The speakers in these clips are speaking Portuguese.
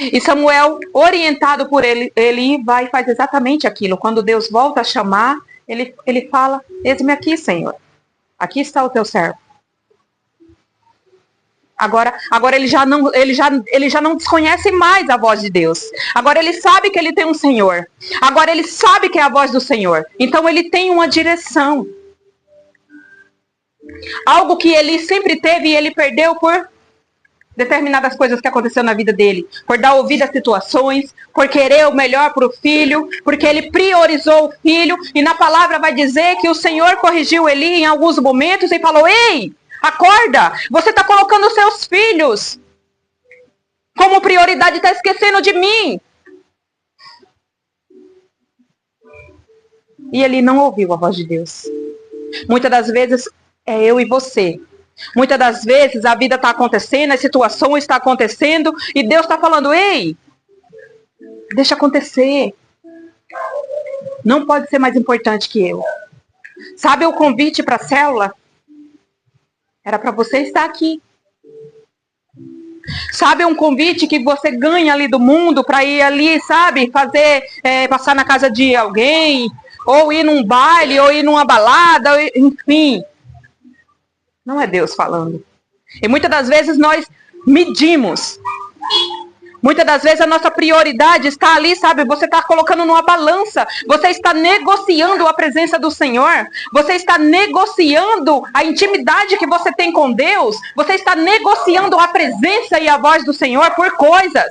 E Samuel, orientado por ele vai e faz exatamente aquilo. Quando Deus volta a chamar, ele fala: eis-me aqui, Senhor. Aqui está o teu servo. Agora ele já não desconhece mais a voz de Deus. Agora ele sabe que ele tem um Senhor. Agora ele sabe que é a voz do Senhor. Então ele tem uma direção. Algo que ele sempre teve e ele perdeu por determinadas coisas que aconteceram na vida dele. Por dar ouvido às situações, por querer o melhor para o filho, porque ele priorizou o filho. E na palavra vai dizer que o Senhor corrigiu Eli em alguns momentos e falou: ei, acorda, você está colocando os seus filhos como prioridade, está esquecendo de mim. E ele não ouviu a voz de Deus. Muitas das vezes é eu e você. Muitas das vezes a vida está acontecendo, as situações estão acontecendo e Deus está falando: ei, deixa acontecer. Não pode ser mais importante que eu. Sabe o convite para a célula? Era para você estar aqui. Sabe um convite que você ganha ali do mundo para ir ali, sabe? Fazer, passar na casa de alguém, ou ir num baile, ou ir numa balada, enfim. Não é Deus falando. E muitas das vezes nós medimos. Muitas das vezes a nossa prioridade está ali, sabe? Você está colocando numa balança. Você está negociando a presença do Senhor. Você está negociando a intimidade que você tem com Deus. Você está negociando a presença e a voz do Senhor por coisas.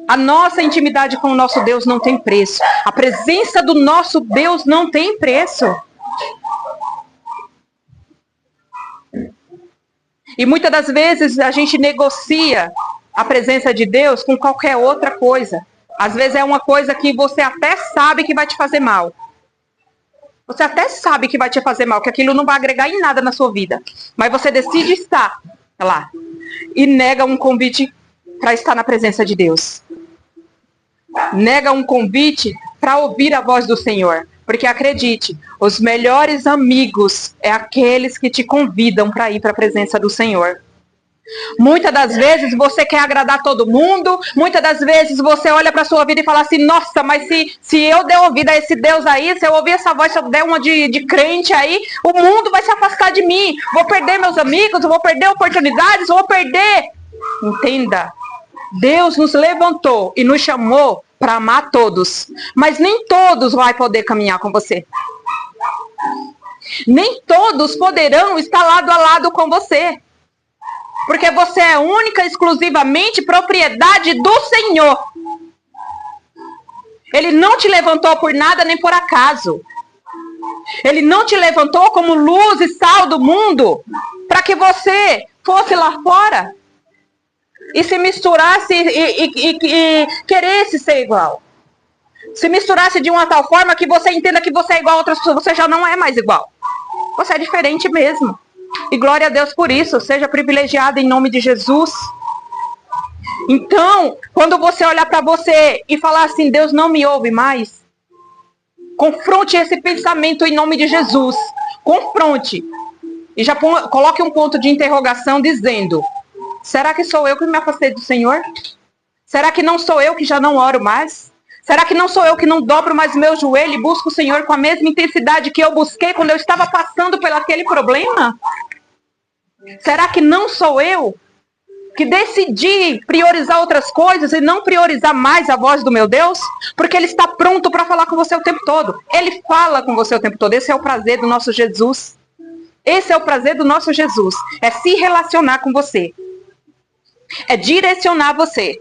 A nossa intimidade com o nosso Deus não tem preço. A presença do nosso Deus não tem preço. E muitas das vezes a gente negocia a presença de Deus com qualquer outra coisa. Às vezes é uma coisa que você até sabe que vai te fazer mal. Você até sabe que vai te fazer mal, que aquilo não vai agregar em nada na sua vida. Mas você decide estar lá. E nega um convite para estar na presença de Deus. Nega um convite para ouvir a voz do Senhor. Porque acredite, os melhores amigos é aqueles que te convidam para ir para a presença do Senhor. Muitas das vezes você quer agradar todo mundo, muitas das vezes você olha para a sua vida e fala assim: nossa, mas se eu der ouvido a esse Deus aí, se eu ouvir essa voz, se eu der uma de crente aí, o mundo vai se afastar de mim, vou perder meus amigos, vou perder oportunidades, vou perder. Entenda, Deus nos levantou e nos chamou para amar todos, mas nem todos vão poder caminhar com você. Nem todos poderão estar lado a lado com você. Porque você é única, exclusivamente propriedade do Senhor. Ele não te levantou por nada nem por acaso. Ele não te levantou como luz e sal do mundo para que você fosse lá fora e se misturasse e queresse ser igual. Se misturasse de uma tal forma que você entenda que você é igual a outras pessoas, você já não é mais igual. Você é diferente mesmo. E glória a Deus por isso. Seja privilegiado em nome de Jesus. Então, quando você olhar para você e falar assim: Deus não me ouve mais, confronte esse pensamento em nome de Jesus. Confronte. E já coloque um ponto de interrogação dizendo: será que sou eu que me afastei do Senhor? Será que não sou eu que já não oro mais? Será que não sou eu que não dobro mais meu joelho e busco o Senhor com a mesma intensidade que eu busquei quando eu estava passando por aquele problema? Será que não sou eu que decidi priorizar outras coisas e não priorizar mais a voz do meu Deus? Porque Ele está pronto para falar com você o tempo todo. Ele fala com você o tempo todo. Esse é o prazer do nosso Jesus. Esse é o prazer do nosso Jesus. É se relacionar com você. É direcionar você.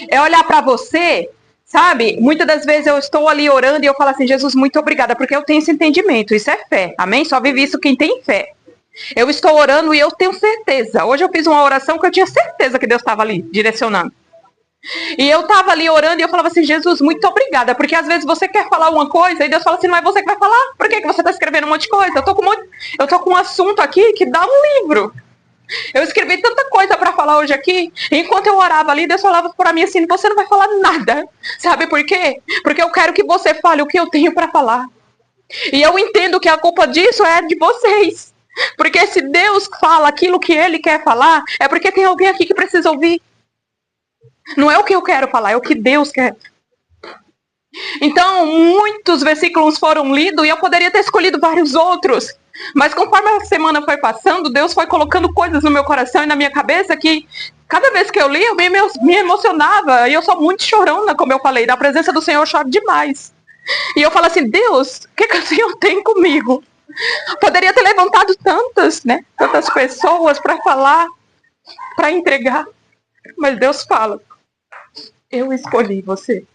É olhar para você, sabe? Muitas das vezes eu estou ali orando e eu falo assim: Jesus, muito obrigada, porque eu tenho esse entendimento. Isso é fé. Amém? Só vive isso quem tem fé. Eu estou orando e eu tenho certeza. Hoje eu fiz uma oração que eu tinha certeza que Deus estava ali, direcionando. E eu estava ali orando e eu falava assim: Jesus, muito obrigada. Porque às vezes você quer falar uma coisa e Deus fala assim: não é você que vai falar. Por que você está escrevendo um monte de coisa? Eu tô com um assunto aqui que dá um livro. Eu escrevi tanta coisa para falar hoje aqui. E enquanto eu orava ali, Deus falava para mim assim: você não vai falar nada. Sabe por quê? Porque eu quero que você fale o que eu tenho para falar. E eu entendo que a culpa disso é de vocês. Porque se Deus fala aquilo que Ele quer falar, é porque tem alguém aqui que precisa ouvir. Não é o que eu quero falar, é o que Deus quer. Então, muitos versículos foram lidos e eu poderia ter escolhido vários outros. Mas conforme a semana foi passando, Deus foi colocando coisas no meu coração e na minha cabeça que cada vez que eu li, eu me emocionava. E eu sou muito chorona, como eu falei. Na presença do Senhor eu choro demais. E eu falo assim, Deus, o que o Senhor tem comigo? Poderia ter levantado tantas pessoas para falar, para entregar. Mas Deus fala, eu escolhi você.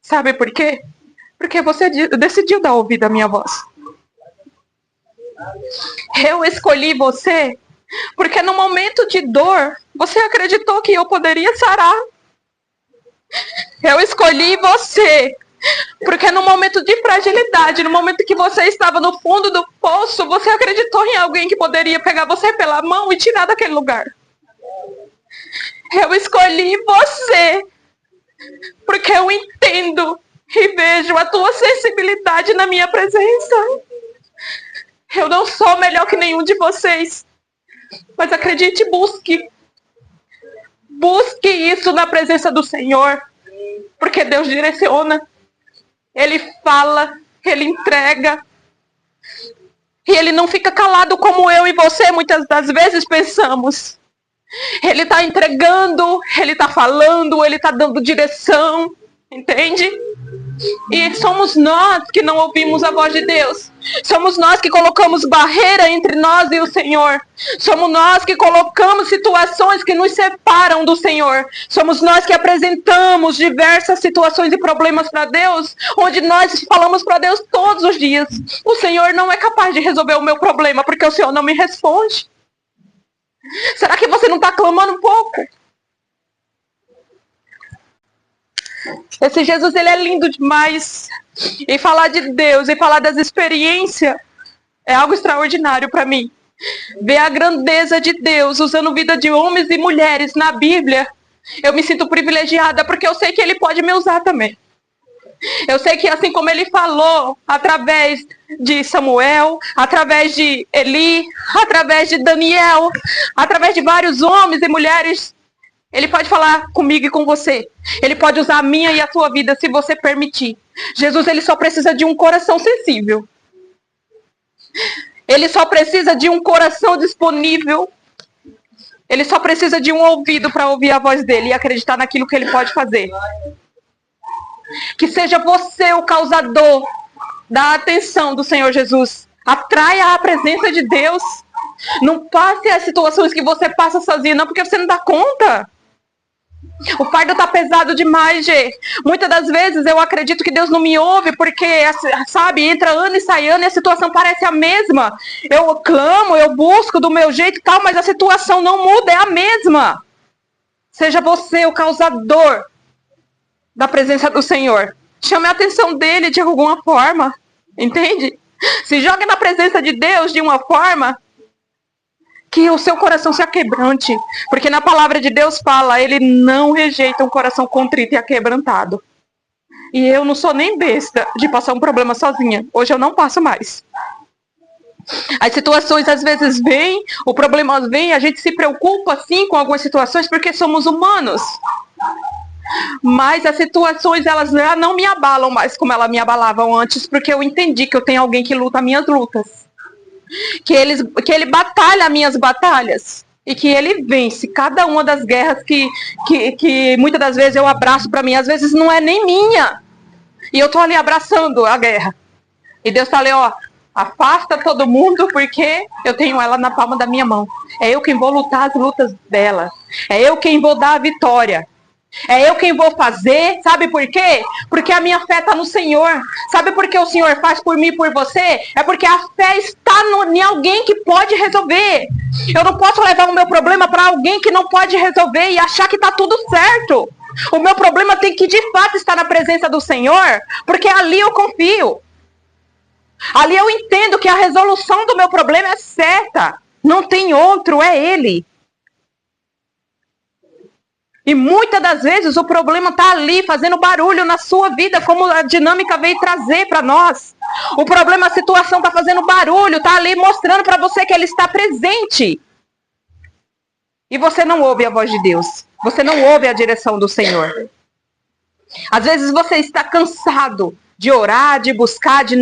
Sabe por quê? Porque você decidiu dar ouvido à minha voz. Eu escolhi você porque no momento de dor, você acreditou que eu poderia sarar. Eu escolhi você porque no momento de fragilidade, no momento que você estava no fundo do poço, você acreditou em alguém que poderia pegar você pela mão e tirar daquele lugar. Eu escolhi você porque eu entendo e vejo a tua sensibilidade na minha presença. Eu não sou melhor que nenhum de vocês. Mas acredite, busque. Busque isso na presença do Senhor. Porque Deus direciona. Ele fala, Ele entrega. E Ele não fica calado como eu e você muitas das vezes pensamos. Ele está entregando, Ele está falando, Ele está dando direção. Entende? E somos nós que não ouvimos a voz de Deus. Somos nós que colocamos barreira entre nós e o Senhor. Somos nós que colocamos situações que nos separam do Senhor. Somos nós que apresentamos diversas situações e problemas para Deus, onde nós falamos para Deus todos os dias. O Senhor não é capaz de resolver o meu problema, porque o Senhor não me responde. Será que você não está clamando um pouco? Esse Jesus, ele é lindo demais. E falar de Deus e falar das experiências é algo extraordinário para mim. Ver a grandeza de Deus usando a vida de homens e mulheres na Bíblia, eu me sinto privilegiada, porque eu sei que Ele pode me usar também. Eu sei que assim como Ele falou através de Samuel, através de Eli, através de Daniel, através de vários homens e mulheres, Ele pode falar comigo e com você. Ele pode usar a minha e a sua vida se você permitir. Jesus, Ele só precisa de um coração sensível. Ele só precisa de um coração disponível. Ele só precisa de um ouvido para ouvir a voz dele e acreditar naquilo que Ele pode fazer. Que seja você o causador da atenção do Senhor Jesus. Atraia a presença de Deus. Não passe as situações que você passa sozinho, não, porque você não dá conta. O fardo tá pesado demais, Gê. Muitas das vezes eu acredito que Deus não me ouve porque, sabe, entra ano e sai ano e a situação parece a mesma. Eu clamo, eu busco do meu jeito e tal, mas a situação não muda, é a mesma. Seja você o causador da presença do Senhor. Chame a atenção dele de alguma forma, entende? Se jogue na presença de Deus de uma forma que o seu coração se aquebrante. Porque na palavra de Deus fala, Ele não rejeita um coração contrito e aquebrantado. E eu não sou nem besta de passar um problema sozinha. Hoje eu não passo mais. As situações às vezes vêm, o problema vem, a gente se preocupa sim com algumas situações porque somos humanos. Mas as situações, elas já não me abalam mais como elas me abalavam antes, porque eu entendi que eu tenho alguém que luta minhas lutas. Que ele batalha minhas batalhas. E que ele vence cada uma das guerras que muitas das vezes eu abraço para mim. Às vezes não é nem minha. E eu tô ali abraçando a guerra. E Deus tá ali, ó. Afasta todo mundo porque eu tenho ela na palma da minha mão. É eu quem vou lutar as lutas dela. É eu quem vou dar a vitória. É eu quem vou fazer, sabe por quê? Porque a minha fé está no Senhor. Sabe por que o Senhor faz por mim e por você? É porque a fé está em alguém que pode resolver. Eu não posso levar o meu problema para alguém que não pode resolver e achar que está tudo certo. O meu problema tem que de fato estar na presença do Senhor, porque ali eu confio. Ali eu entendo que a resolução do meu problema é certa. Não tem outro, é Ele. E muitas das vezes o problema está ali, fazendo barulho na sua vida, como a dinâmica veio trazer para nós. O problema, a situação está fazendo barulho, está ali mostrando para você que ele está presente. E você não ouve a voz de Deus. Você não ouve a direção do Senhor. Às vezes você está cansado de orar, de buscar, de